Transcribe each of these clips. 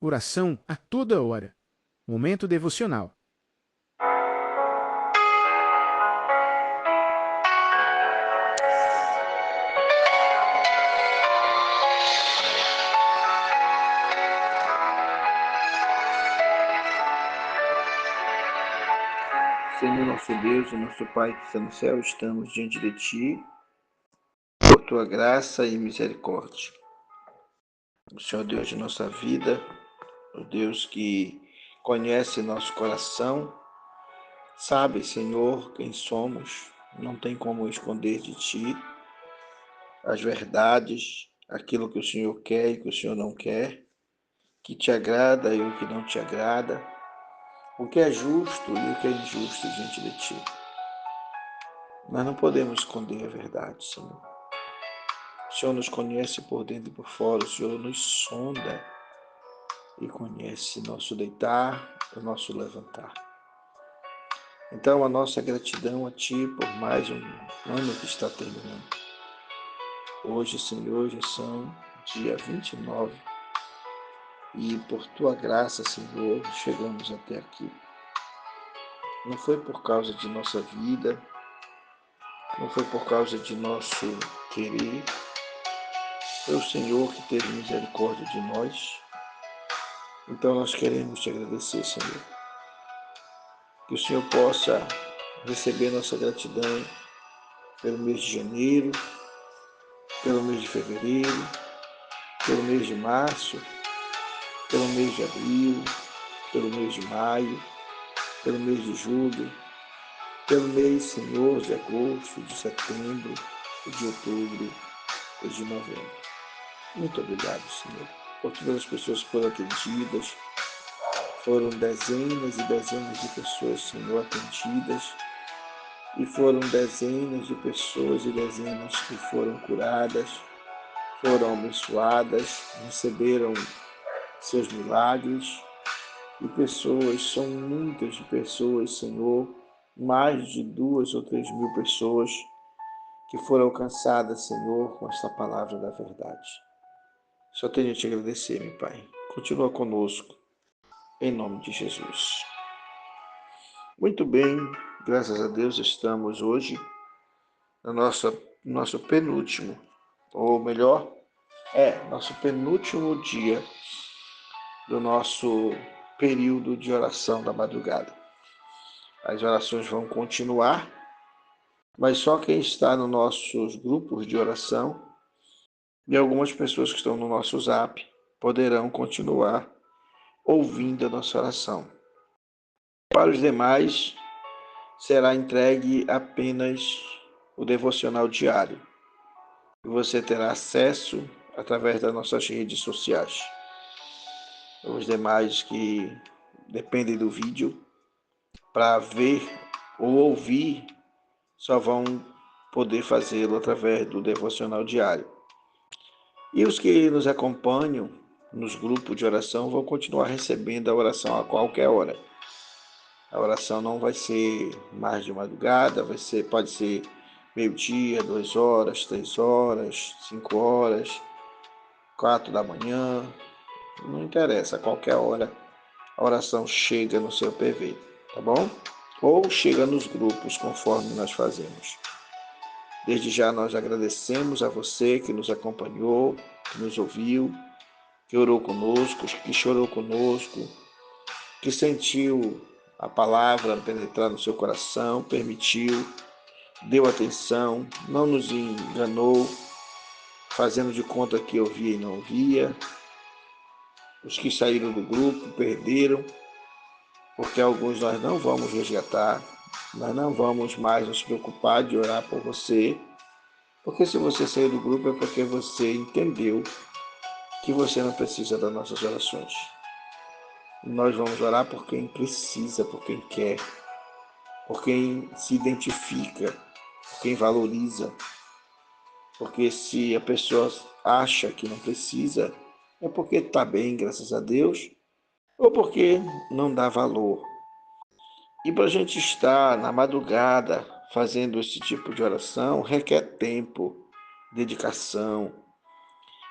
Oração a toda hora. Momento devocional. Senhor nosso Deus e nosso Pai que está no céu, estamos diante de Ti, por Tua graça e misericórdia. O Senhor Deus de nossa vida, o Deus que conhece nosso coração, sabe, Senhor, quem somos, não tem como esconder de Ti as verdades, aquilo que o Senhor quer e que o Senhor não quer, que Te agrada e o que não Te agrada, o que é justo e o que é injusto diante de Ti. Nós não podemos esconder a verdade, Senhor. O Senhor nos conhece por dentro e por fora, o Senhor nos sonda e conhece nosso deitar e nosso levantar. Então, a nossa gratidão a Ti por mais um ano que está terminando. Hoje, Senhor, já são dia 29 e por Tua graça, Senhor, chegamos até aqui. Não foi por causa de nossa vida, não foi por causa de nosso querer, foi o Senhor que teve misericórdia de nós. Então nós queremos Te agradecer, Senhor. Que o Senhor possa receber nossa gratidão pelo mês de janeiro, pelo mês de fevereiro, pelo mês de março, pelo mês de abril, pelo mês de maio, pelo mês de julho, pelo mês, Senhor, de agosto, de setembro, de outubro e de novembro. Muito obrigado, Senhor, por todas as pessoas que foram atendidas. Foram dezenas e dezenas de pessoas, Senhor, atendidas. E foram dezenas de pessoas e dezenas que foram curadas, foram abençoadas, receberam seus milagres. E pessoas, são muitas pessoas, Senhor, mais de 2 ou 3 mil pessoas que foram alcançadas, Senhor, com esta palavra da verdade. Só tenho a Te agradecer, meu Pai. Continua conosco, em nome de Jesus. Muito bem, graças a Deus estamos hoje no nosso penúltimo, ou melhor, nosso penúltimo dia do nosso período de oração da madrugada. As orações vão continuar, mas só quem está nos nossos grupos de oração e algumas pessoas que estão no nosso Zap poderão continuar ouvindo a nossa oração. Para os demais, será entregue apenas o devocional diário. E você terá acesso através das nossas redes sociais. Os demais que dependem do vídeo, para ver ou ouvir, só vão poder fazê-lo através do devocional diário. E os que nos acompanham nos grupos de oração vão continuar recebendo a oração a qualquer hora. A oração não vai ser mais de madrugada, pode ser meio-dia, 2 horas, 3 horas, 5 horas, 4 da manhã, não interessa, a qualquer hora a oração chega no seu PV, tá bom? Ou chega nos grupos, conforme nós fazemos. Desde já nós agradecemos a você que nos acompanhou, que nos ouviu, que orou conosco, que chorou conosco, que sentiu a palavra penetrar no seu coração, permitiu, deu atenção, não nos enganou, fazendo de conta que ouvia e não ouvia. Os que saíram do grupo perderam, porque alguns nós não vamos resgatar, nós não vamos mais nos preocupar de orar por você, porque se você sair do grupo é porque você entendeu que você não precisa das nossas orações. Nós vamos orar por quem precisa, por quem quer, por quem se identifica, por quem valoriza. Porque se a pessoa acha que não precisa, é porque está bem, graças a Deus, ou porque não dá valor. E para a gente estar na madrugada fazendo esse tipo de oração, requer tempo, dedicação.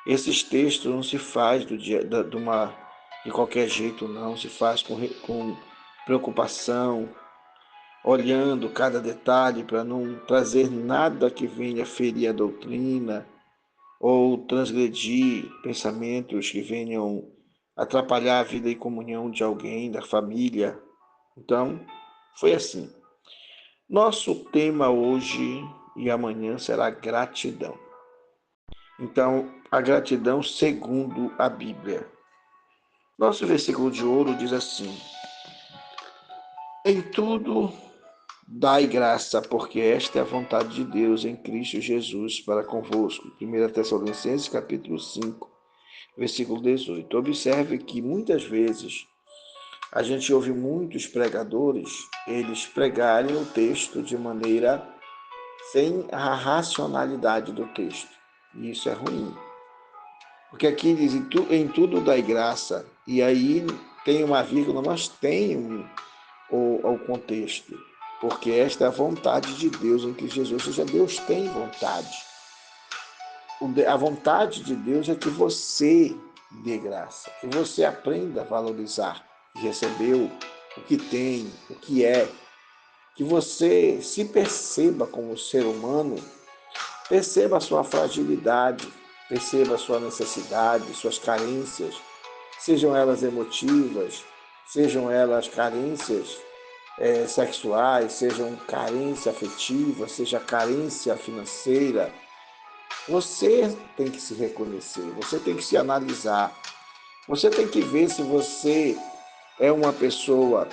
Esses textos não se faz de qualquer jeito não, se faz com preocupação, olhando cada detalhe para não trazer nada que venha ferir a doutrina ou transgredir pensamentos que venham atrapalhar a vida e comunhão de alguém, da família. Então, foi assim. Nosso tema hoje e amanhã será gratidão. Então, a gratidão segundo a Bíblia. Nosso versículo de ouro diz assim: em tudo dai graça, porque esta é a vontade de Deus em Cristo Jesus para convosco. 1 Tessalonicenses capítulo 5, versículo 18. Observe que muitas vezes a gente ouve muitos pregadores, eles pregarem o texto de maneira sem a racionalidade do texto. E isso é ruim. Porque aqui diz, em tudo dai graça, e aí tem uma vírgula, mas tem o contexto. Porque esta é a vontade de Deus em Cristo Jesus, ou seja, Deus tem vontade. A vontade de Deus é que você dê graça, que você aprenda a valorizar, que recebeu, o que tem, o que é, que você se perceba como ser humano, perceba a sua fragilidade, perceba a sua necessidade, suas carências, sejam elas emotivas, sejam elas carências sexuais, sejam carência afetiva, seja carência financeira. Você tem que se reconhecer, você tem que se analisar, você tem que ver se você é uma pessoa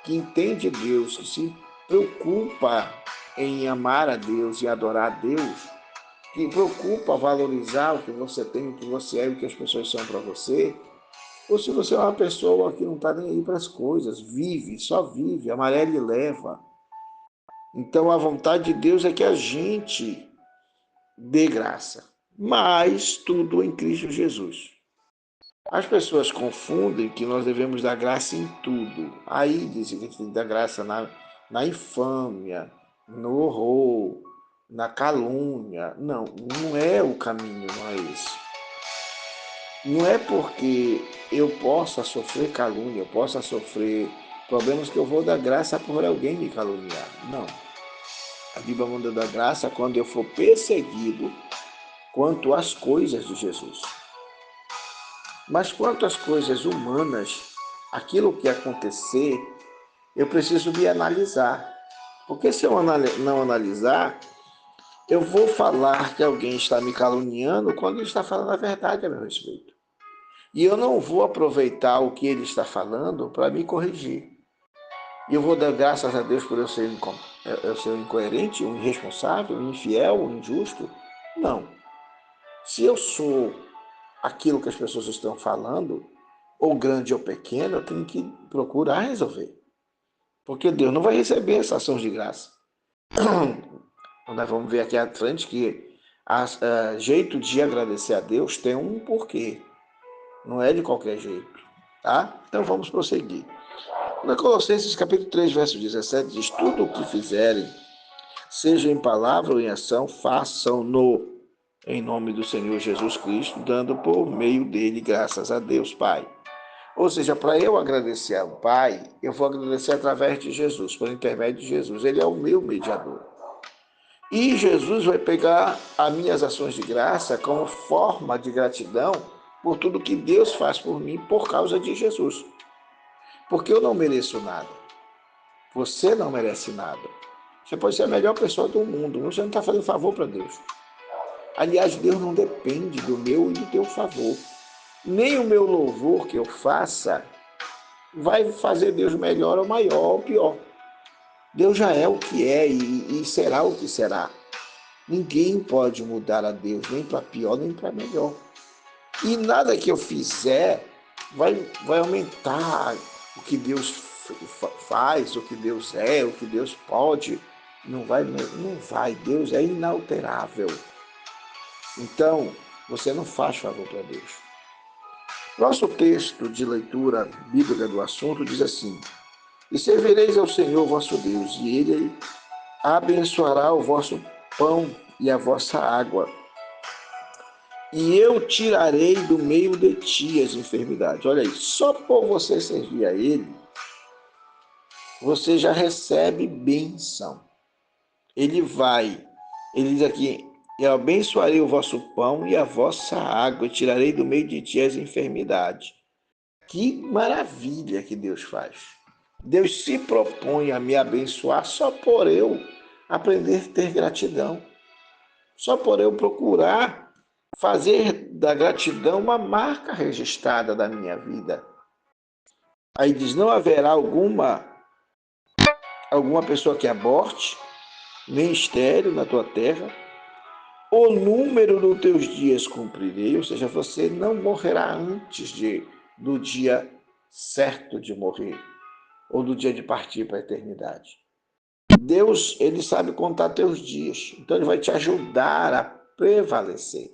que entende Deus, que se preocupa em amar a Deus e adorar a Deus, que preocupa valorizar o que você tem, o que você é e o que as pessoas são para você, ou se você é uma pessoa que não está nem aí para as coisas, vive, só vive, amarela e leva. Então a vontade de Deus é que a gente dê graça, mas tudo em Cristo Jesus. As pessoas confundem que nós devemos dar graça em tudo. Aí dizem que a gente tem que dar graça na infâmia, no horror, na calúnia. Não, não é o caminho, não é esse. Não é porque eu possa sofrer calúnia, eu possa sofrer problemas que eu vou dar graça por alguém me caluniar. Não. A Bíblia manda dar graça quando eu for perseguido quanto às coisas de Jesus. Mas quanto às coisas humanas, aquilo que acontecer, eu preciso me analisar. Porque se eu não analisar, eu vou falar que alguém está me caluniando quando ele está falando a verdade a meu respeito. E eu não vou aproveitar o que ele está falando para me corrigir. E eu vou dar graças a Deus por eu ser um incoerente, um irresponsável, um infiel, um injusto? Não. Se eu sou aquilo que as pessoas estão falando, ou grande ou pequeno, eu tenho que procurar resolver. Porque Deus não vai receber essa ação de graça. Nós vamos ver aqui à frente que jeito de agradecer a Deus tem um porquê. Não é de qualquer jeito. Tá? Então vamos prosseguir. Na Colossenses capítulo 3, verso 17, diz: tudo o que fizerem, seja em palavra ou em ação, façam-no em nome do Senhor Jesus Cristo, dando por meio dele graças a Deus Pai. Ou seja, para eu agradecer ao Pai, eu vou agradecer através de Jesus, por intermédio de Jesus. Ele é o meu mediador. E Jesus vai pegar as minhas ações de graça como forma de gratidão por tudo que Deus faz por mim por causa de Jesus. Porque eu não mereço nada. Você não merece nada. Você pode ser a melhor pessoa do mundo, mas você não está fazendo favor para Deus. Aliás, Deus não depende do meu e do teu favor. Nem o meu louvor que eu faça vai fazer Deus melhor ou maior ou pior. Deus já é o que é e será o que será. Ninguém pode mudar a Deus, nem para pior, nem para melhor. E nada que eu fizer vai aumentar o que Deus faz, o que Deus é, o que Deus pode. Não vai, não vai. Deus é inalterável. Então, você não faz favor para Deus. Nosso texto de leitura bíblica do assunto diz assim: e servireis ao Senhor vosso Deus, e Ele abençoará o vosso pão e a vossa água. e eu tirarei do meio de ti as enfermidades. Olha aí, só por você servir a Ele, você já recebe bênção. Ele diz aqui, eu abençoarei o vosso pão e a vossa água, e tirarei do meio de ti as enfermidades. Que maravilha que Deus faz. Deus se propõe a me abençoar só por eu aprender a ter gratidão. Só por eu procurar fazer da gratidão uma marca registrada da minha vida. Aí diz, não haverá alguma pessoa que aborte, nem estéril na tua terra, o número dos teus dias cumprirei, ou seja, você não morrerá antes do dia certo de morrer, ou do dia de partir para a eternidade. Deus, ele sabe contar teus dias, então ele vai te ajudar a prevalecer,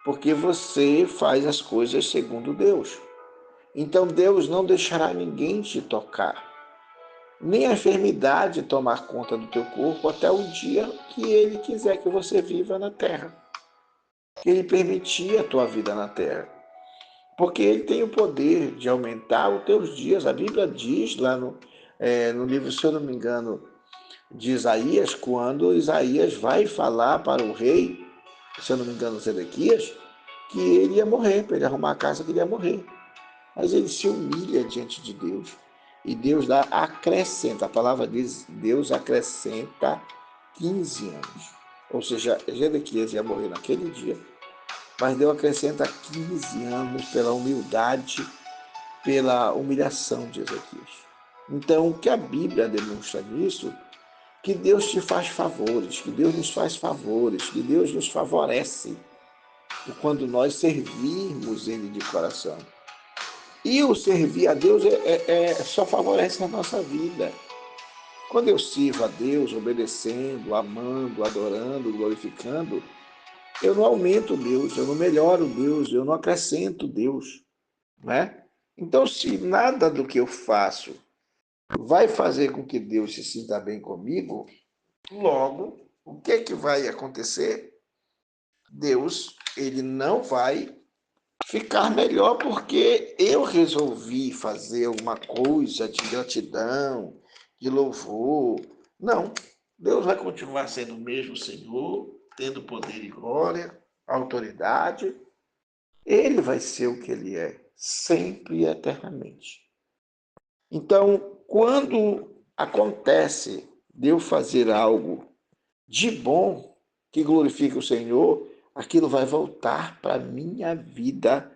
porque você faz as coisas segundo Deus. Então Deus não deixará ninguém te tocar, nem a enfermidade tomar conta do teu corpo até o dia que ele quiser que você viva na terra, que ele permitir a tua vida na terra. Porque ele tem o poder de aumentar os teus dias. A Bíblia diz lá no livro, se eu não me engano, de Isaías, quando Isaías vai falar para o rei, se eu não me engano, Zedequias, que ele ia morrer, para ele arrumar a casa que ele ia morrer. Mas ele se humilha diante de Deus. E Deus acrescenta, a palavra diz, Deus acrescenta 15 anos. Ou seja, Zedequias ia morrer naquele dia, mas Deus acrescenta 15 anos pela humildade, pela humilhação de Ezequias. Então, o que a Bíblia demonstra nisso, que Deus te faz favores, que Deus nos faz favores, que Deus nos favorece quando nós servirmos Ele de coração. E o servir a Deus só favorece a nossa vida. Quando eu sirvo a Deus, obedecendo, amando, adorando, glorificando, eu não aumento Deus, eu não melhoro Deus, eu não acrescento Deus, né? Então, se nada do que eu faço vai fazer com que Deus se sinta bem comigo, logo, o que é que vai acontecer? Deus, ele não vai ficar melhor porque eu resolvi fazer alguma coisa de gratidão, de louvor. Não, Deus vai continuar sendo o mesmo Senhor, tendo poder e glória, autoridade. Ele vai ser o que ele é, sempre e eternamente. Então, quando acontece de eu fazer algo de bom, que glorifica o Senhor, aquilo vai voltar para a minha vida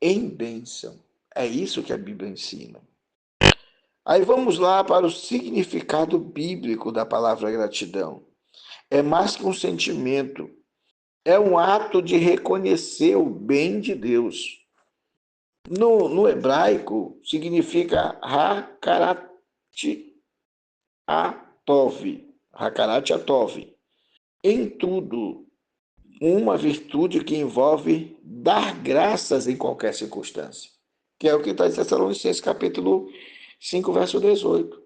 em bênção. É isso que a Bíblia ensina. Aí vamos lá para o significado bíblico da palavra gratidão. É mais que um sentimento, é um ato de reconhecer o bem de Deus. No hebraico, significa hakarat atov, hakarat atov. Em tudo, uma virtude que envolve dar graças em qualquer circunstância, que é o que está em Tessalonicenses capítulo 5, verso 18.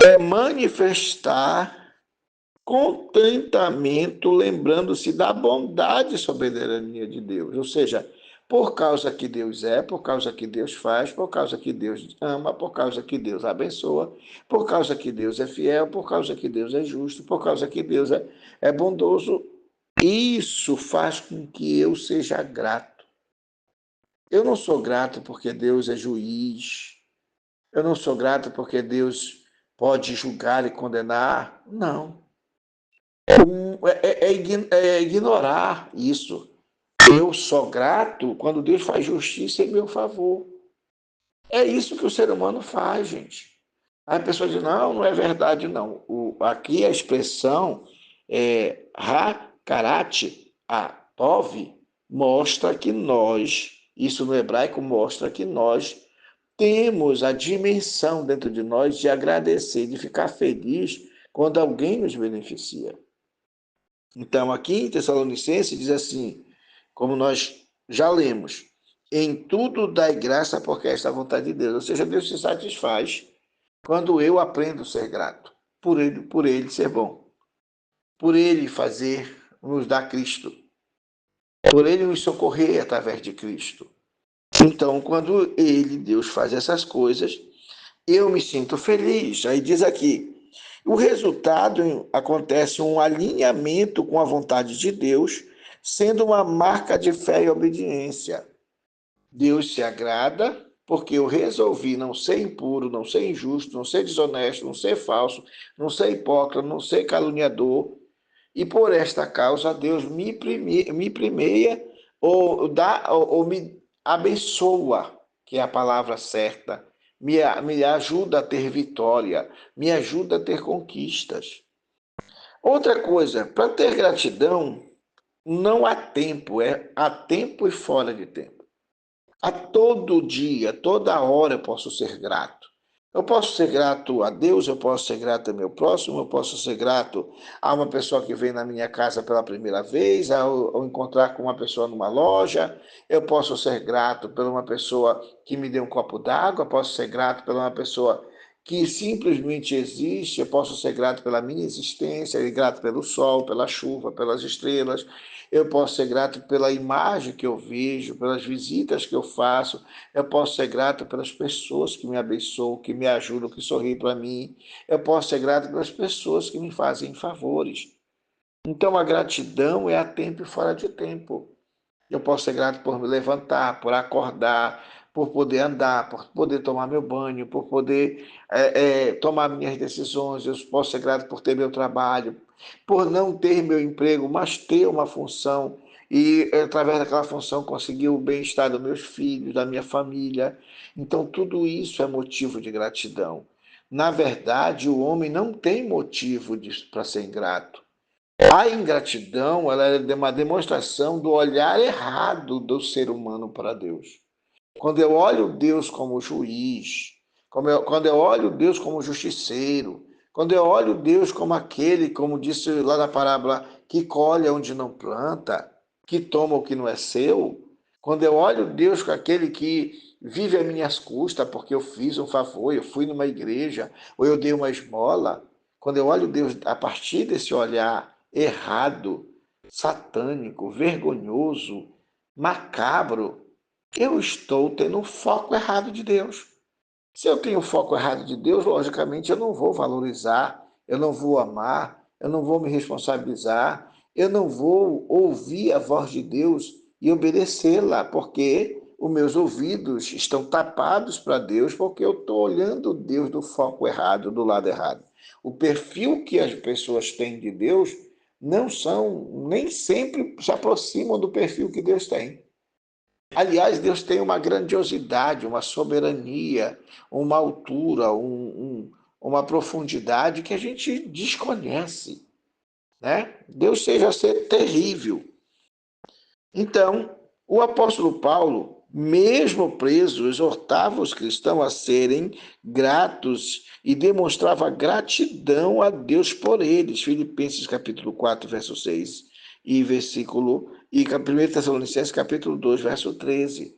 É manifestar contentamento, lembrando-se da bondade e soberania de Deus. Ou seja, por causa que Deus é, por causa que Deus faz, por causa que Deus ama, por causa que Deus abençoa, por causa que Deus é fiel, por causa que Deus é justo, por causa que Deus é bondoso. Isso faz com que eu seja grato. Eu não sou grato porque Deus é juiz. Eu não sou grato porque Deus pode julgar e condenar. Não. É ignorar isso. Eu sou grato quando Deus faz justiça em meu favor. É isso que o ser humano faz, gente. Aí a pessoa diz, não, não é verdade, não. Aqui a expressão ha-karate, a-tov, mostra que nós, isso no hebraico mostra que nós temos a dimensão dentro de nós de agradecer, de ficar feliz quando alguém nos beneficia. Então, aqui em Tessalonicenses diz assim, como nós já lemos, em tudo dai graça porque esta é a vontade de Deus. Ou seja, Deus se satisfaz quando eu aprendo a ser grato, por ele ser bom, por ele fazer, nos dar Cristo. por ele nos socorrer através de Cristo. Então, quando Deus faz essas coisas, eu me sinto feliz. Aí diz aqui, o resultado acontece um alinhamento com a vontade de Deus, sendo uma marca de fé e obediência. Deus se agrada porque eu resolvi não ser impuro, não ser injusto, não ser desonesto, não ser falso, não ser hipócrita, não ser caluniador. E por esta causa Deus me primeia ou me abençoa, que é a palavra certa, me ajuda a ter vitória, me ajuda a ter conquistas. Outra coisa, para ter gratidão, não há tempo, há tempo e fora de tempo. A todo dia, toda hora eu posso ser grato. Eu posso ser grato a Deus, eu posso ser grato ao meu próximo, eu posso ser grato a uma pessoa que vem na minha casa pela primeira vez, ao encontrar com uma pessoa numa loja, eu posso ser grato por uma pessoa que me deu um copo d'água, posso ser grato por uma pessoa que simplesmente existe, eu posso ser grato pela minha existência, e grato pelo sol, pela chuva, pelas estrelas, eu posso ser grato pela imagem que eu vejo, pelas visitas que eu faço, eu posso ser grato pelas pessoas que me abençoam, que me ajudam, que sorriem para mim, eu posso ser grato pelas pessoas que me fazem favores. Então a gratidão é a tempo e fora de tempo. Eu posso ser grato por me levantar, por acordar, por poder andar, por poder tomar meu banho, por poder tomar minhas decisões. Eu posso ser grato por ter meu trabalho, por não ter meu emprego, mas ter uma função e, através daquela função, conseguir o bem-estar dos meus filhos, da minha família. Então, tudo isso é motivo de gratidão. Na verdade, o homem não tem motivo para ser ingrato. A ingratidão, ela é uma demonstração do olhar errado do ser humano para Deus. Quando eu olho Deus como juiz, quando eu olho Deus como justiceiro, quando eu olho Deus como aquele, como disse lá na parábola, que colhe onde não planta, que toma o que não é seu, quando eu olho Deus com aquele que vive a minhas custas porque eu fiz um favor, eu fui numa igreja, ou eu dei uma esmola, quando eu olho Deus a partir desse olhar errado, satânico, vergonhoso, macabro, eu estou tendo um foco errado de Deus. Se eu tenho o foco errado de Deus, logicamente eu não vou valorizar, eu não vou amar, eu não vou me responsabilizar, eu não vou ouvir a voz de Deus e obedecê-la, porque os meus ouvidos estão tapados para Deus, porque eu estou olhando Deus do foco errado, do lado errado. O perfil que as pessoas têm de Deus não são, nem sempre se aproximam do perfil que Deus tem. Aliás, Deus tem uma grandiosidade, uma soberania, uma altura, uma profundidade que a gente desconhece, né? Deus seja ser terrível. Então, o apóstolo Paulo, mesmo preso, exortava os cristãos a serem gratos e demonstrava gratidão a Deus por eles. Filipenses capítulo 4, verso 6 e versículo e 1 Tessalonicenses capítulo 2, verso 13.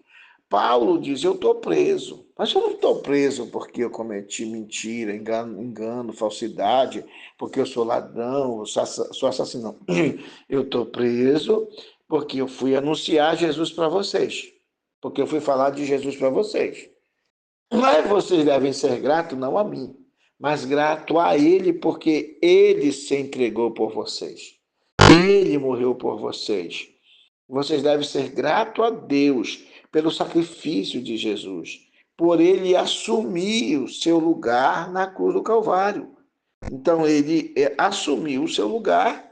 Paulo diz, eu estou preso, mas eu não estou preso porque eu cometi mentira, engano, falsidade, porque eu sou ladrão, sou assassino. Eu estou preso porque eu fui anunciar Jesus para vocês, porque eu fui falar de Jesus para vocês. Mas vocês devem ser gratos não a mim, mas grato a Ele, porque Ele se entregou por vocês. Ele morreu por vocês. Vocês devem ser gratos a Deus pelo sacrifício de Jesus, por ele assumir o seu lugar na cruz do Calvário. Então, ele assumiu o seu lugar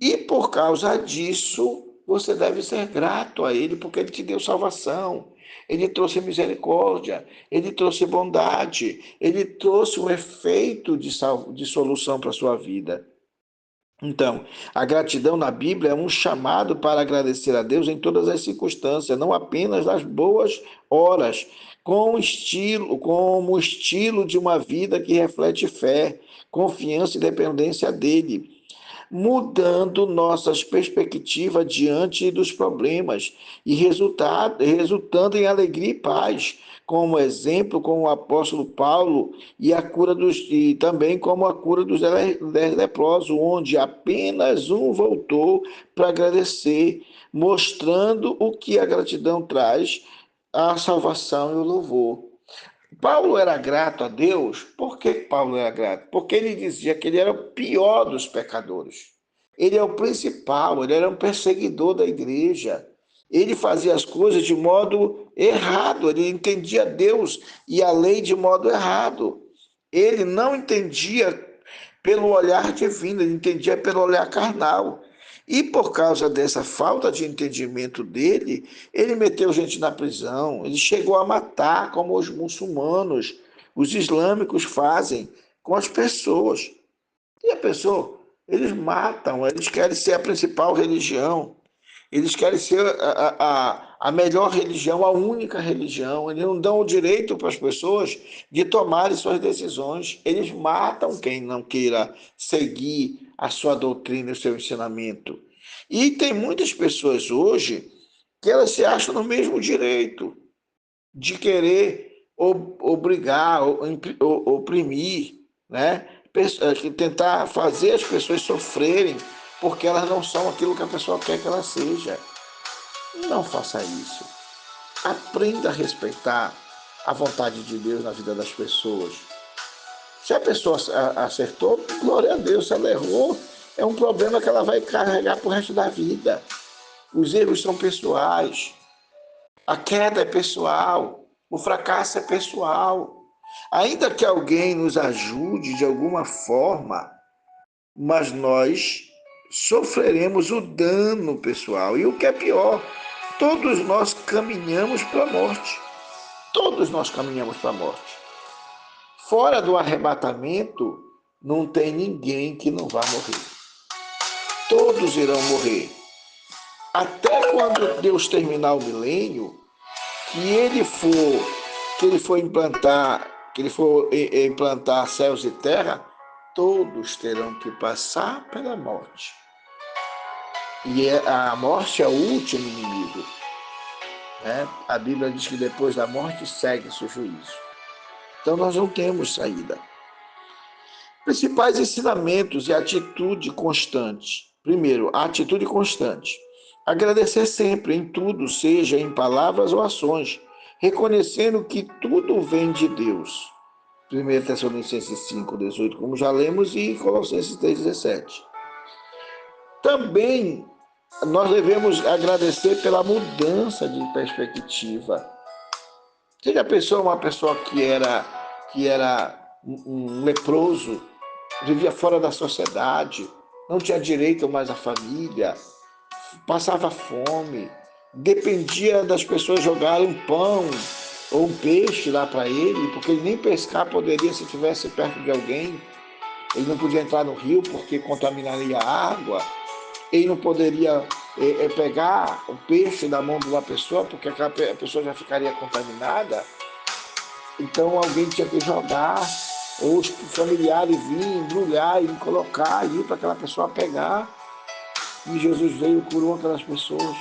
e, por causa disso, você deve ser grato a ele, porque ele te deu salvação, ele trouxe misericórdia, ele trouxe bondade, ele trouxe um efeito de solução para a sua vida. Então, a gratidão na Bíblia é um chamado para agradecer a Deus em todas as circunstâncias, não apenas nas boas horas, como estilo de uma vida que reflete fé, confiança e dependência dele. mudando nossas perspectivas diante dos problemas e resultando em alegria e paz, como exemplo, como o apóstolo Paulo e também como a cura dos leprosos, onde apenas um voltou para agradecer, mostrando o que a gratidão traz, a salvação e o louvor. Paulo era grato a Deus. Por que Paulo era grato? Porque ele dizia que ele era o pior dos pecadores. Ele é o principal, ele era um perseguidor da igreja. Ele fazia as coisas de modo errado, ele entendia Deus e a lei de modo errado. Ele não entendia pelo olhar divino, ele entendia pelo olhar carnal. E por causa dessa falta de entendimento dele, ele meteu gente na prisão, ele chegou a matar, como os muçulmanos, os islâmicos fazem com as pessoas. E a pessoa, eles matam, eles querem ser a principal religião, eles querem ser a melhor religião, a única religião. Eles não dão o direito para as pessoas de tomarem suas decisões. Eles matam quem não queira seguir a sua doutrina e o seu ensinamento. E tem muitas pessoas hoje que elas se acham no mesmo direito de querer obrigar, oprimir, né? Tentar fazer as pessoas sofrerem porque elas não são aquilo que a pessoa quer que ela seja. Não faça isso. Aprenda a respeitar a vontade de Deus na vida das pessoas. Se a pessoa acertou, glória a Deus. Se ela errou, é um problema que ela vai carregar para o resto da vida. Os erros são pessoais. A queda é pessoal. O fracasso é pessoal. Ainda que alguém nos ajude de alguma forma, mas nós sofreremos o dano pessoal. E o que é pior, todos nós caminhamos para a morte. Todos nós caminhamos para a morte. Fora do arrebatamento, não tem ninguém que não vá morrer. Todos irão morrer. Até quando Deus terminar o milênio, que ele for implantar céus e terra, todos terão que passar pela morte. E a morte é o último inimigo. Né? A Bíblia diz que depois da morte segue-se o juízo. Então nós não temos saída. Principais ensinamentos e atitude constante. Primeiro, a atitude constante. Agradecer sempre, em tudo, seja em palavras ou ações, reconhecendo que tudo vem de Deus. 1 Tessalonicenses 5:18, como já lemos, e Colossenses 3:17. Também nós devemos agradecer pela mudança de perspectiva. Você já pensou uma pessoa que era um leproso, vivia fora da sociedade, não tinha direito mais à família, passava fome, dependia das pessoas jogarem um pão ou um peixe lá para ele, porque ele nem pescar poderia se estivesse perto de alguém. Ele não podia entrar no rio porque contaminaria a água. Ele não poderia pegar o peixe da mão de uma pessoa porque a pessoa já ficaria contaminada. Então alguém tinha que jogar, ou os familiares vinham, embrulhar e colocar, ir para aquela pessoa pegar. E Jesus veio e curou aquelas pessoas.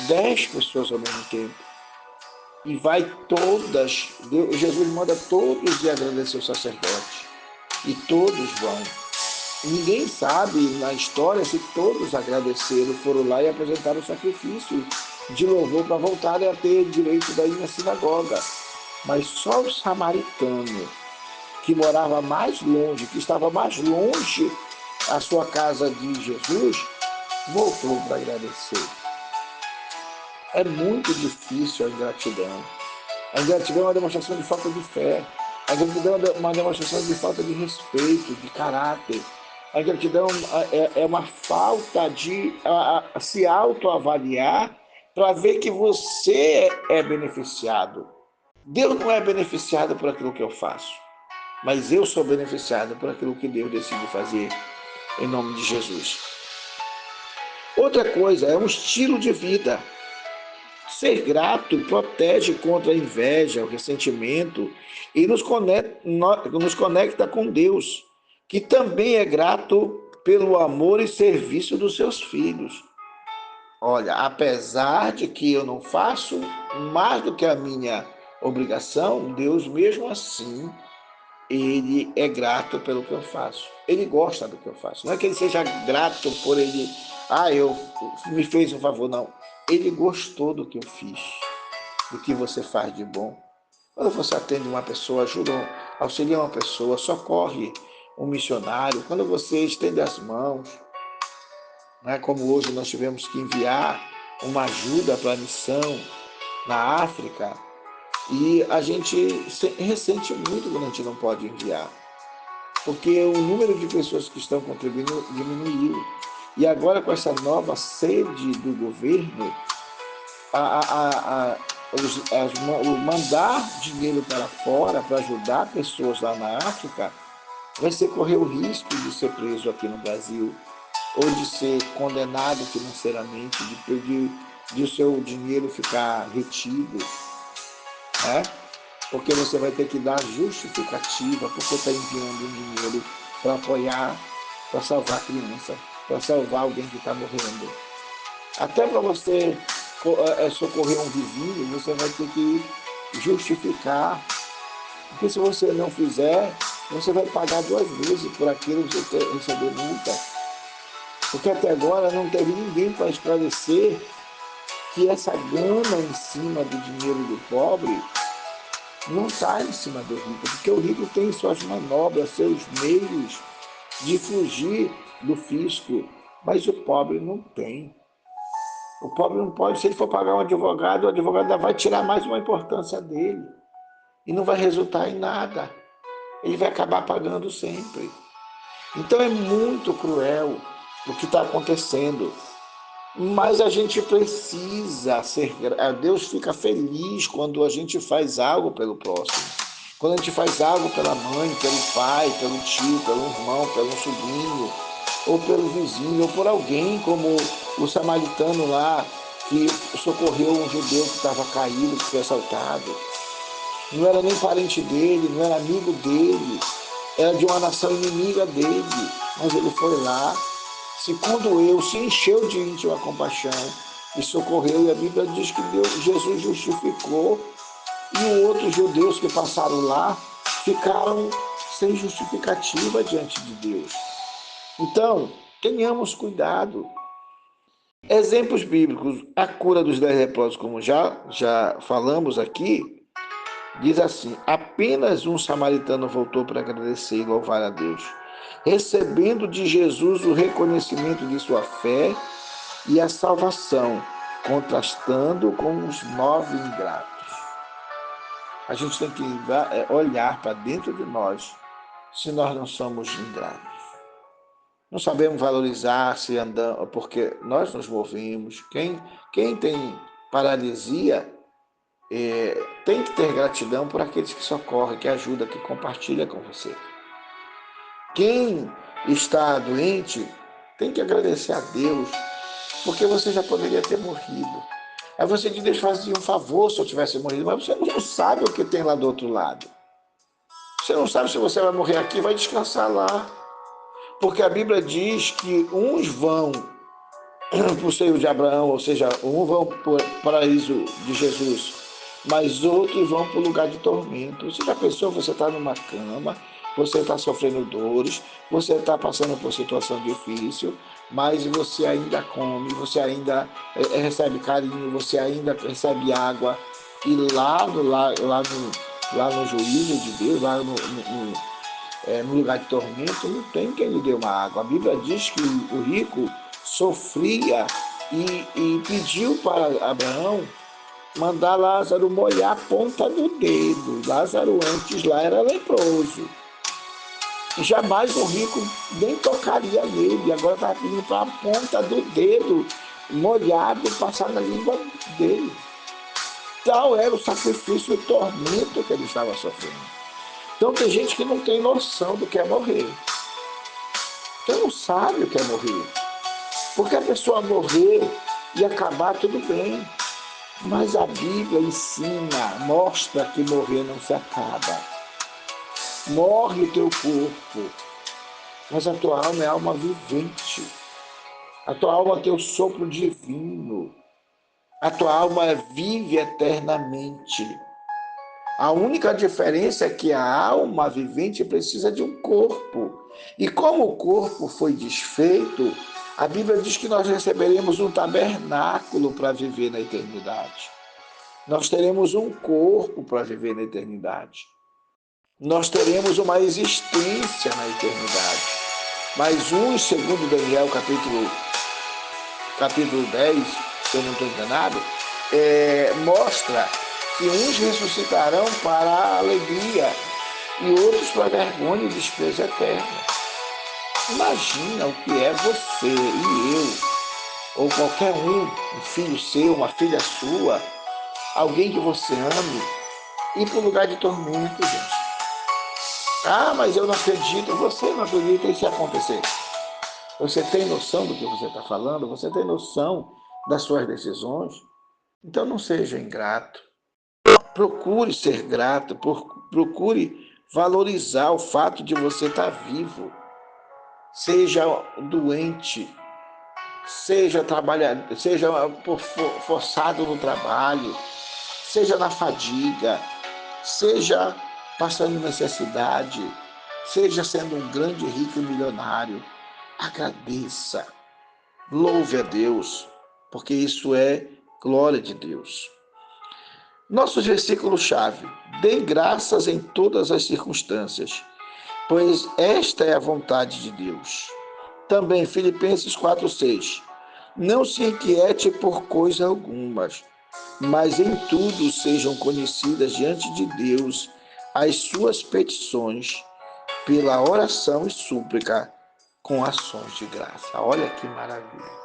10 pessoas ao mesmo tempo. E vai todas, Jesus manda todos ir agradecer o sacerdote. E todos vão. Ninguém sabe na história se todos agradeceram, foram lá e apresentaram o sacrifício de louvor para voltarem a ter direito daí na sinagoga. Mas só o samaritano, que morava mais longe, que estava mais longe a sua casa de Jesus, voltou para agradecer. É muito difícil a ingratidão. A ingratidão é uma demonstração de falta de fé. A ingratidão é uma demonstração de falta de respeito, de caráter. A ingratidão é uma falta de se autoavaliar para ver que você é beneficiado. Deus não é beneficiado por aquilo que eu faço, mas eu sou beneficiado por aquilo que Deus decide fazer em nome de Jesus. Outra coisa, é um estilo de vida. Ser grato protege contra a inveja, o ressentimento e nos conecta com Deus, que também é grato pelo amor e serviço dos seus filhos. Olha, apesar de que eu não faço mais do que a minha obrigação, Deus mesmo assim, ele é grato pelo que eu faço. Ele gosta do que eu faço. Não é que ele seja grato por ele, eu me fez um favor, não. Ele gostou do que eu fiz, do que você faz de bom. Quando você atende uma pessoa, ajuda, auxilia uma pessoa, socorre um missionário, quando você estende as mãos, né, como hoje nós tivemos que enviar uma ajuda para a missão na África, e a gente ressente muito quando a gente não pode enviar, porque o número de pessoas que estão contribuindo diminuiu. E agora, com essa nova sede do governo, a, a, a, o mandar dinheiro para fora para ajudar pessoas lá na África vai ser correr o risco de ser preso aqui no Brasil, ou de ser condenado financeiramente, de o seu dinheiro ficar retido, né? Porque você vai ter que dar justificativa porque está enviando um dinheiro para apoiar, para salvar a criança, para salvar alguém que está morrendo. Até para você socorrer um vizinho, você vai ter que justificar, porque se você não fizer, você vai pagar 2 vezes por aquilo que você receber multa. Porque até agora não teve ninguém para esclarecer que essa gana em cima do dinheiro do pobre não está em cima do rico, porque o rico tem suas manobras, seus meios de fugir do fisco, mas o pobre não tem. O pobre não pode, se ele for pagar um advogado, o advogado ainda vai tirar mais uma importância dele e não vai resultar em nada. Ele vai acabar pagando sempre. Então é muito cruel o que está acontecendo. Mas a gente precisa ser. Deus fica feliz quando a gente faz algo pelo próximo. Quando a gente faz algo pela mãe, pelo pai, pelo tio, pelo irmão, pelo sobrinho, ou pelo vizinho, ou por alguém, como o samaritano lá, que socorreu um judeu que estava caído, que foi assaltado. Não era nem parente dele, não era amigo dele, era de uma nação inimiga dele, mas ele foi lá, se condoeu, se encheu de íntima compaixão e socorreu. E a Bíblia diz que Jesus justificou, e os outros judeus que passaram lá ficaram sem justificativa diante de Deus. Então, tenhamos cuidado. Exemplos bíblicos: a cura dos 10 leprosos, como já falamos aqui, diz assim: apenas um samaritano voltou para agradecer e louvar a Deus, recebendo de Jesus o reconhecimento de sua fé e a salvação, contrastando com os 9 ingratos. A gente tem que olhar para dentro de nós se nós não somos ingratos. Não sabemos valorizar se andamos, porque nós nos movemos. Quem tem paralisia tem que ter gratidão por aqueles que socorrem, que ajudam, que compartilham com você. Quem está doente tem que agradecer a Deus, porque você já poderia ter morrido. Aí você diz: Deus fazia um favor se eu tivesse morrido, mas você não sabe o que tem lá do outro lado. Você não sabe se você vai morrer aqui, vai descansar lá. Porque a Bíblia diz que uns vão para o seio de Abraão, ou seja, uns vão para o paraíso de Jesus, mas outros vão para o lugar de tormento. Você já pensou? Você está numa cama, você está sofrendo dores, você está passando por situação difícil, mas você ainda come, você ainda recebe carinho, você ainda recebe água, e lá no juízo de Deus, no lugar de tormento, não tem quem lhe dê uma água. A Bíblia diz que o rico sofria e pediu para Abraão mandar Lázaro molhar a ponta do dedo. Lázaro antes lá era leproso. E jamais o rico nem tocaria nele. Agora estava pedindo para a ponta do dedo molhado passar na língua dele. Tal era o sacrifício e o tormento que ele estava sofrendo. Então tem gente que não tem noção do que é morrer. Então não sabe o que é morrer. Porque a pessoa morrer e acabar, tudo bem. Mas a Bíblia ensina, mostra que morrer não se acaba. Morre o teu corpo, Mas a tua alma é alma vivente. A tua alma tem o sopro divino. A tua alma vive eternamente. A única diferença é que a alma vivente precisa de um corpo. E como o corpo foi desfeito, a Bíblia diz que nós receberemos um tabernáculo para viver na eternidade. Nós teremos um corpo para viver na eternidade. Nós teremos uma existência na eternidade. Mas uns, segundo Daniel, capítulo 10, se eu não estou enganado, mostra que uns ressuscitarão para a alegria e outros para a vergonha e desprezo eterno. Imagina o que é você e eu, ou qualquer um filho seu, uma filha sua, alguém que você ame, ir para o lugar de tormento, gente. Ah, mas eu não acredito. Você não acredita em se acontecer. Você tem noção do que você está falando? Você tem noção das suas decisões? Então não seja ingrato. Procure ser grato, procure valorizar o fato de você estar vivo. Seja doente, seja forçado no trabalho, seja na fadiga, seja passando necessidade, seja sendo um grande rico e milionário. Agradeça, louve a Deus, porque isso é glória de Deus. Nossos versículos-chave: dê graças em todas as circunstâncias, pois esta é a vontade de Deus. Também Filipenses 4:6. Não se inquiete por coisa algumas, mas em tudo sejam conhecidas diante de Deus as suas petições, pela oração e súplica, com ações de graça. Olha que maravilha!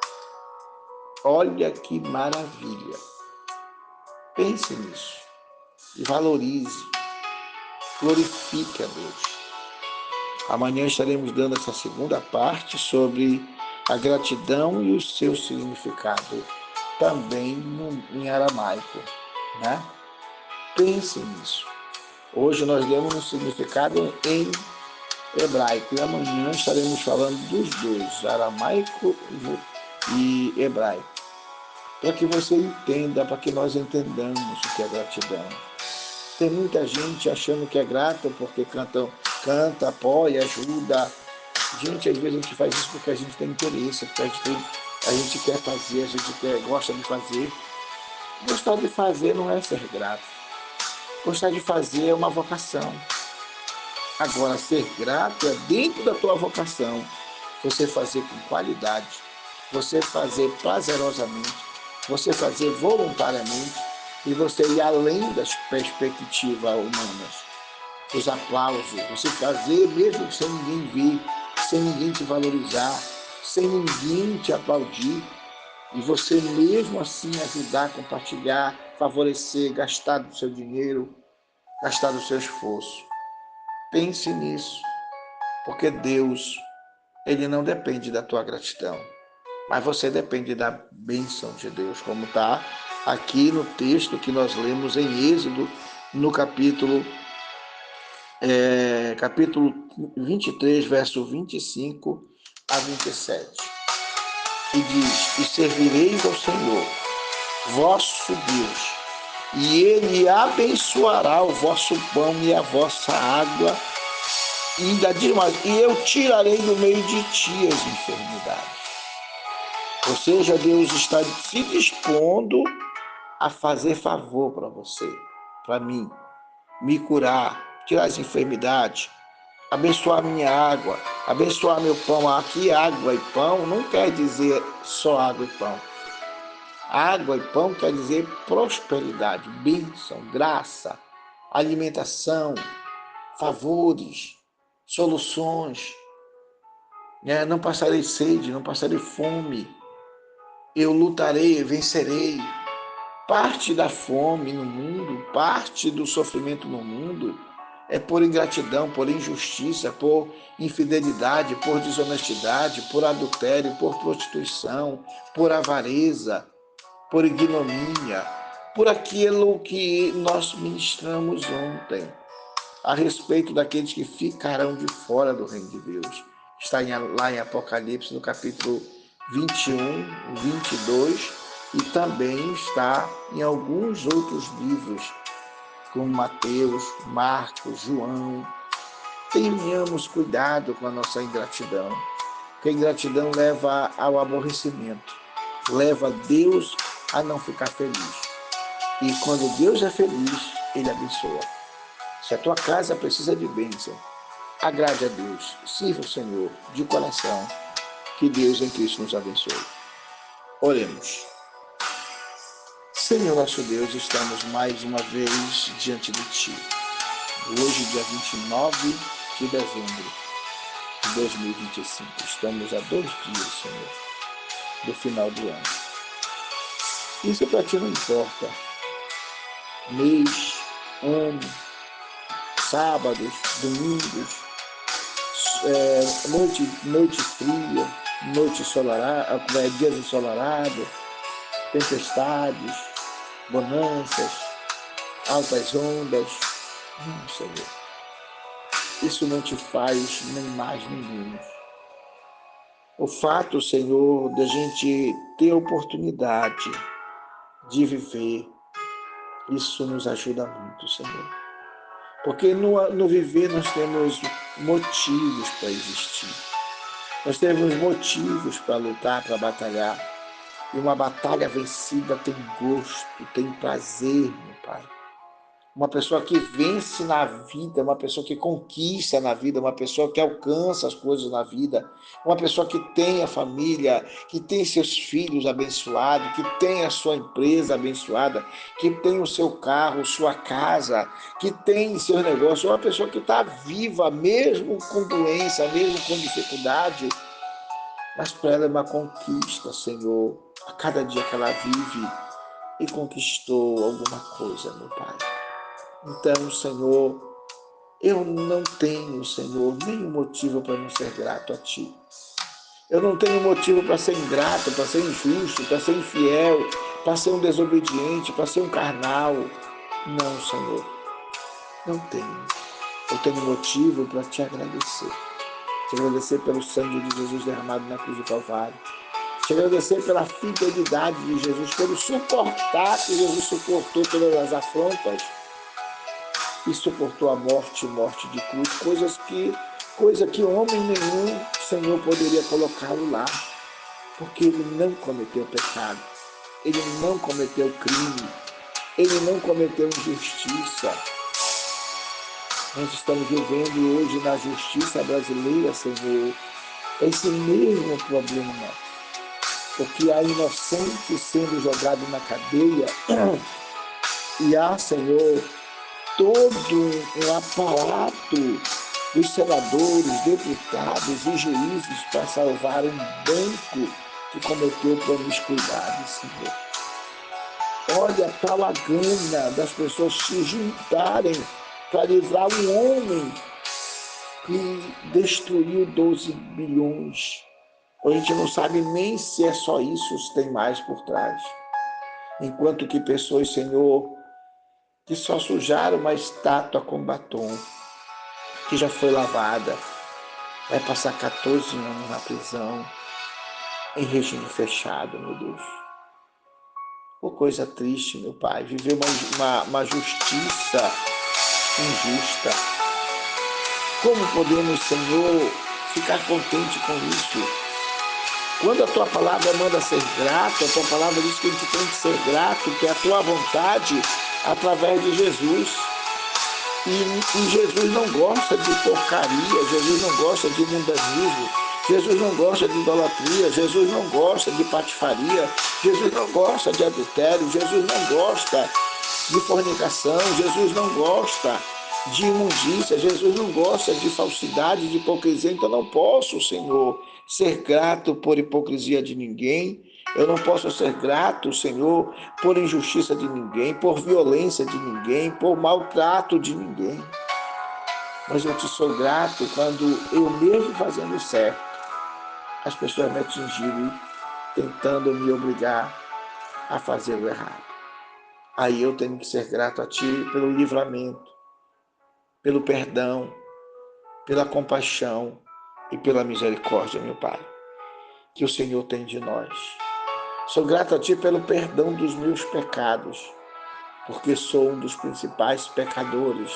Olha que maravilha! Pense nisso e valorize, glorifique a Deus. Amanhã estaremos dando essa segunda parte sobre a gratidão e o seu significado, também em aramaico, né? Pense nisso. Hoje nós demos um significado em hebraico e amanhã estaremos falando dos dois, aramaico e hebraico, para que você entenda, para que nós entendamos o que é gratidão. Tem muita gente achando que é grata porque canta, apoia, ajuda. Gente, às vezes a gente faz isso porque a gente tem interesse, porque a gente quer fazer, a gente gosta de fazer. Gostar de fazer não é ser grato. Gostar de fazer é uma vocação. Agora, ser grato é dentro da tua vocação. Você fazer com qualidade, você fazer prazerosamente, você fazer voluntariamente e você ir além das perspectivas humanas, os aplausos, você fazer mesmo sem ninguém ver, sem ninguém te valorizar, sem ninguém te aplaudir, e você mesmo assim ajudar, compartilhar, favorecer, gastar do seu dinheiro, gastar do seu esforço. Pense nisso, porque Deus, Ele não depende da tua gratidão, mas você depende da bênção de Deus, como está aqui no texto que nós lemos em Êxodo, no capítulo 23, verso 25 a 27. E diz: e servireis ao Senhor, vosso Deus, e Ele abençoará o vosso pão e a vossa água, e ainda diz mais: e eu tirarei do meio de ti as enfermidades. Ou seja, Deus está se dispondo a fazer favor para você, para mim, me curar, tirar as enfermidades, abençoar minha água, abençoar meu pão. Aqui água e pão não quer dizer só água e pão. Água e pão quer dizer prosperidade, bênção, graça, alimentação, favores, soluções. Não passarei sede, não passarei fome. Eu lutarei, vencerei. Parte da fome no mundo, parte do sofrimento no mundo é por ingratidão, por injustiça, por infidelidade, por desonestidade, por adultério, por prostituição, por avareza, por ignomínia, por aquilo que nós ministramos ontem, a respeito daqueles que ficarão de fora do reino de Deus. Está lá em Apocalipse, no capítulo 21, 22, e também está em alguns outros livros, como Mateus, Marcos, João. Tenhamos cuidado com a nossa ingratidão, porque a ingratidão leva ao aborrecimento, leva Deus a não ficar feliz. E quando Deus é feliz, Ele abençoa. Se a tua casa precisa de bênção, agrade a Deus, sirva o Senhor de coração, que Deus em Cristo nos abençoe. Oremos. Senhor nosso Deus, estamos mais uma vez diante de Ti. Hoje, dia 29 de dezembro de 2025. Estamos a 2 dias, Senhor, do final do ano. Isso para Ti não importa. Mês, ano, sábados, domingos, noite fria, noite ensolarada, dias ensolarados, tempestades, bonanças, altas ondas. Não, Senhor. Isso não te faz nem mais nem menos. O fato, Senhor, da gente ter a oportunidade de viver, isso nos ajuda muito, Senhor. Porque no viver nós temos motivos para existir. Nós temos motivos para lutar, para batalhar. E uma batalha vencida tem gosto, tem prazer, meu Pai. Uma pessoa que vence na vida, uma pessoa que conquista na vida, uma pessoa que alcança as coisas na vida, uma pessoa que tem a família, que tem seus filhos abençoados, que tem a sua empresa abençoada, que tem o seu carro, sua casa, que tem seus negócios, uma pessoa que está viva, mesmo com doença, mesmo com dificuldade, mas para ela é uma conquista, Senhor, a cada dia que ela vive e conquistou alguma coisa, meu Pai. Então, Senhor, eu não tenho, Senhor, nenhum motivo para não ser grato a Ti. Eu não tenho motivo para ser ingrato, para ser injusto, para ser infiel, para ser um desobediente, para ser um carnal. Não, Senhor, não tenho. Eu tenho motivo para Te agradecer. Te agradecer pelo sangue de Jesus derramado na cruz do Calvário. Te agradecer pela fidelidade de Jesus, pelo suportar que Jesus suportou todas as afrontas e suportou a morte de cruz, coisa que homem nenhum, Senhor, poderia colocá-lo lá, porque ele não cometeu pecado, ele não cometeu crime, ele não cometeu injustiça. Nós estamos vivendo hoje na justiça brasileira, Senhor, esse mesmo problema, porque há inocentes sendo jogados na cadeia e há, Senhor, todo um aparato dos senadores, deputados e juízes para salvar um banco que cometeu promiscuidade, Senhor. Olha tal a gana das pessoas se juntarem para livrar um homem que destruiu 12 bilhões. A gente não sabe nem se é só isso, se tem mais por trás. Enquanto que pessoas, Senhor, que só sujaram uma estátua com batom, que já foi lavada, vai passar 14 anos na prisão, em regime fechado, meu Deus. Pô, coisa triste, meu Pai, viver uma justiça injusta. Como podemos, Senhor, ficar contente com isso? Quando a Tua palavra manda ser grato, a Tua palavra diz que a gente tem que ser grato, que é a Tua vontade através de Jesus. E Jesus não gosta de porcaria, Jesus não gosta de mundanismo, Jesus não gosta de idolatria, Jesus não gosta de patifaria, Jesus não gosta de adultério, Jesus não gosta de fornicação, Jesus não gosta de imundícia, Jesus não gosta de falsidade, de hipocrisia. Então não posso, Senhor, ser grato por hipocrisia de ninguém. Eu não posso ser grato, Senhor, por injustiça de ninguém, por violência de ninguém, por maltrato de ninguém. Mas eu te sou grato quando eu mesmo fazendo certo, as pessoas me atingirem, tentando me obrigar a fazer o errado. Aí eu tenho que ser grato a Ti pelo livramento, pelo perdão, pela compaixão e pela misericórdia, meu Pai, que o Senhor tem de nós. Sou grato a Ti pelo perdão dos meus pecados, porque sou um dos principais pecadores.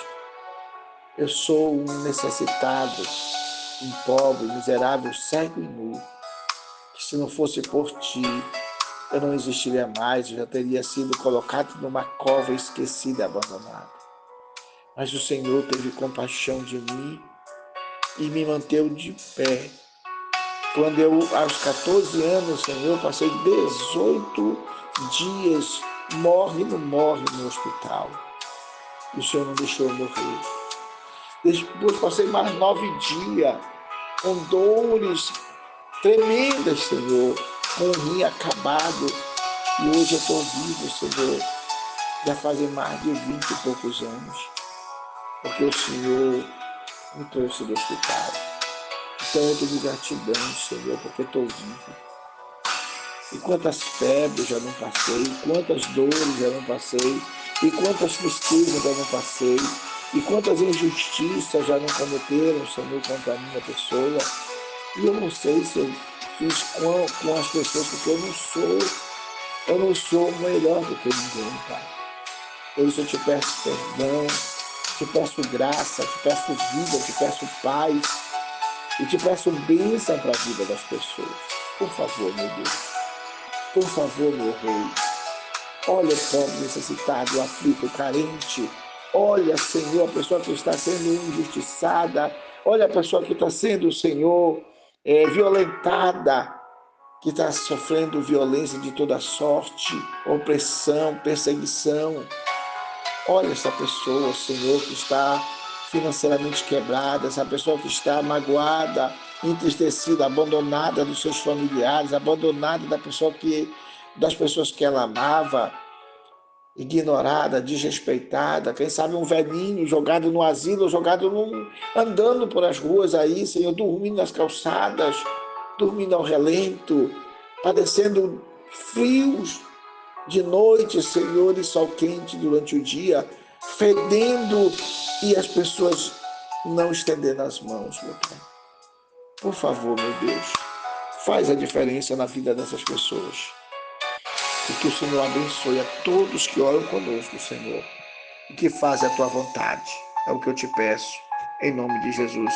Eu sou um necessitado, um pobre, miserável, cego e nu, que se não fosse por Ti, eu não existiria mais, eu já teria sido colocado numa cova esquecida e abandonado. Mas o Senhor teve compaixão de mim e me manteve de pé. Quando eu, aos 14 anos, Senhor, passei 18 dias, morre no hospital. E o Senhor não deixou eu morrer. Depois passei mais 9 dias com dores tremendas, Senhor, com o rim acabado. E hoje eu estou vivo, Senhor, já fazem mais de 20 e poucos anos, porque o Senhor me trouxe do hospital. Então eu tenho gratidão, Senhor, porque estou vivo. E quantas febres já não passei, quantas dores já não passei, e quantas tristezas já não passei, e quantas injustiças já não cometeram, Senhor, contra a minha pessoa. E eu não sei se eu fiz com as pessoas, porque eu não sou melhor do que ninguém, Pai. Por isso eu te peço perdão, te peço graça, te peço vida, te peço paz, e te peço bênção para a vida das pessoas. Por favor, meu Deus. Por favor, meu Rei. Olha o pobre necessitado, o aflito, o carente. Olha, Senhor, a pessoa que está sendo injustiçada. Olha a pessoa que está sendo, Senhor, violentada, que está sofrendo violência de toda sorte, opressão, perseguição. Olha essa pessoa, Senhor, que está financeiramente quebrada, essa pessoa que está magoada, entristecida, abandonada dos seus familiares, abandonada das pessoas que ela amava, ignorada, desrespeitada, quem sabe um velhinho jogado no asilo, andando por as ruas aí, Senhor, dormindo nas calçadas, dormindo ao relento, padecendo frios de noite, Senhor, e sol quente durante o dia, fedendo, e as pessoas não estendendo as mãos, meu Pai. Por favor, meu Deus, faz a diferença na vida dessas pessoas. E que o Senhor abençoe a todos que oram conosco, Senhor, e que fazem a Tua vontade. É o que eu te peço, em nome de Jesus.